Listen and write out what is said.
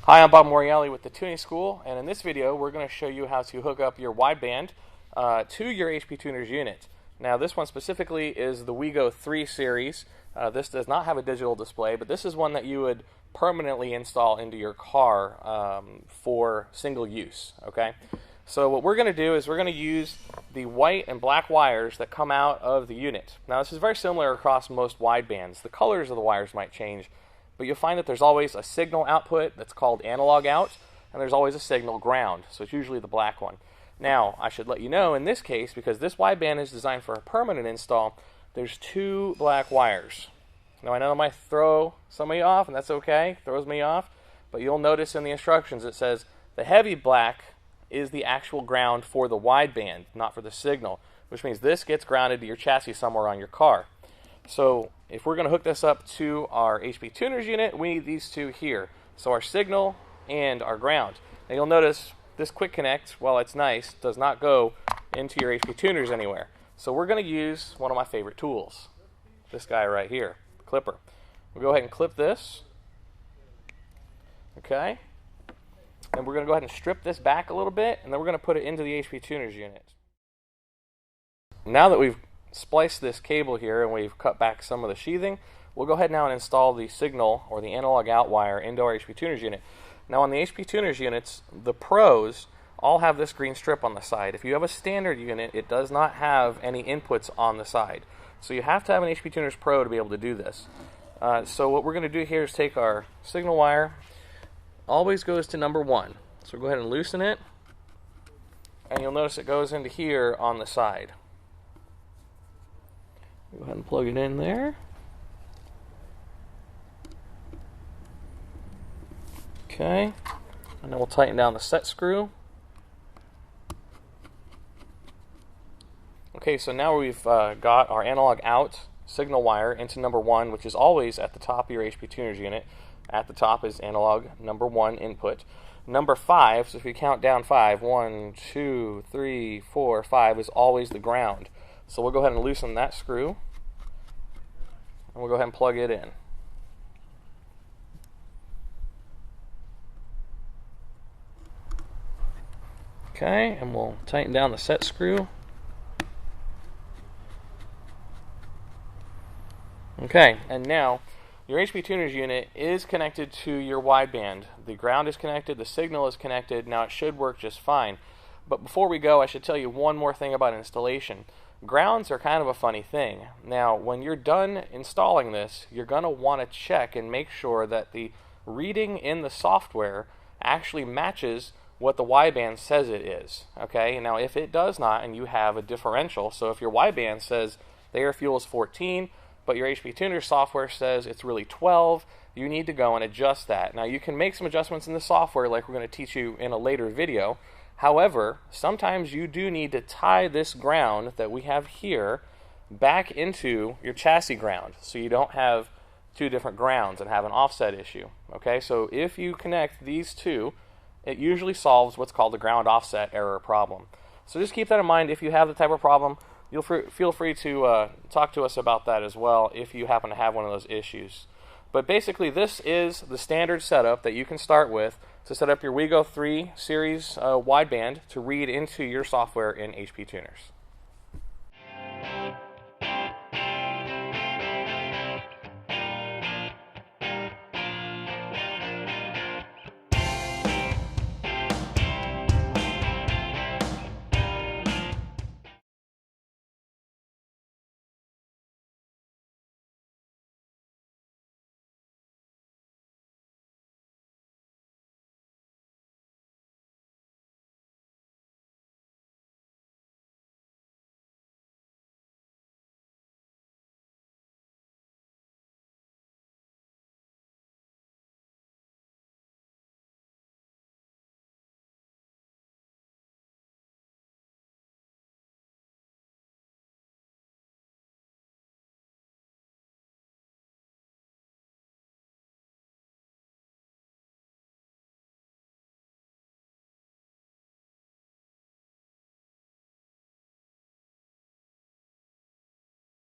Hi, I'm Bob Morreale with the Tuning School, and in this video we're going to show you how to hook up your wideband to your HP Tuners unit. Now this one specifically is the WEGO 3 series. This does not have a digital display, but this is one that you would permanently install into your car for single use. Okay, so what we're going to do is we're going to use the white and black wires that come out of the unit. Now this is very similar across most widebands. The colors of the wires might change, but you'll find that there's always a signal output that's called analog out, and there's always a signal ground, so it's usually the black one. Now, I should let you know in this case, because this wideband is designed for a permanent install, there's two black wires. Now I know I might throw some of you off, and that's okay, throws me off, but you'll notice in the instructions it says the heavy black is the actual ground for the wideband, not for the signal, which means this gets grounded to your chassis somewhere on your car. So if we're going to hook this up to our HP Tuners unit, we need these two here. So our signal and our ground. Now you'll notice this quick connect, while it's nice, does not go into your HP Tuners anywhere. So we're going to use one of my favorite tools. This guy right here, the clipper. We'll go ahead and clip this. Okay. And we're going to go ahead and strip this back a little bit, and then we're going to put it into the HP Tuners unit. Now that we've spliced this cable here and we've cut back some of the sheathing, we'll go ahead now and install the signal or the analog out wire into our HP Tuners unit. Now on the HP Tuners units, the Pros all have this green strip on the side. If you have a standard unit, it does not have any inputs on the side. So you have to have an HP Tuners Pro to be able to do this. So what we're going to do here is take our signal wire, always goes to number 1. So we'll go ahead and loosen it, and you'll notice it goes into here on the side. Go ahead and plug it in there. Okay, and then we'll tighten down the set screw. Okay, so now we've got our analog out signal wire into number 1, which is always at the top of your HP Tuners unit. At the top is analog number 1 input. Number 5, so if you count down 5, 1, 2, 3, 4, 5 is always the ground. So we'll go ahead and loosen that screw, and we'll go ahead and plug it in. Okay, and we'll tighten down the set screw. Okay, and now your HP Tuners unit is connected to your wideband. The ground is connected, the signal is connected. Now it should work just fine. But before we go, I should tell you one more thing about installation. Grounds are kind of a funny thing. Now, when you're done installing this, you're going to want to check and make sure that the reading in the software actually matches what the wideband says it is. Okay? Now, if it does not, and you have a differential, so if your wideband says the air fuel is 14, but your HP Tuners software says it's really 12, you need to go and adjust that. Now, you can make some adjustments in the software like we're going to teach you in a later video. However, sometimes you do need to tie this ground that we have here back into your chassis ground so you don't have two different grounds and have an offset issue. Okay, so if you connect these two, it usually solves what's called the ground offset error problem. So just keep that in mind. If you have the type of problem, you'll feel free to talk to us about that as well if you happen to have one of those issues. But basically, this is the standard setup that you can start with to set up your WEGO 3 series wideband to read into your software in HP Tuners.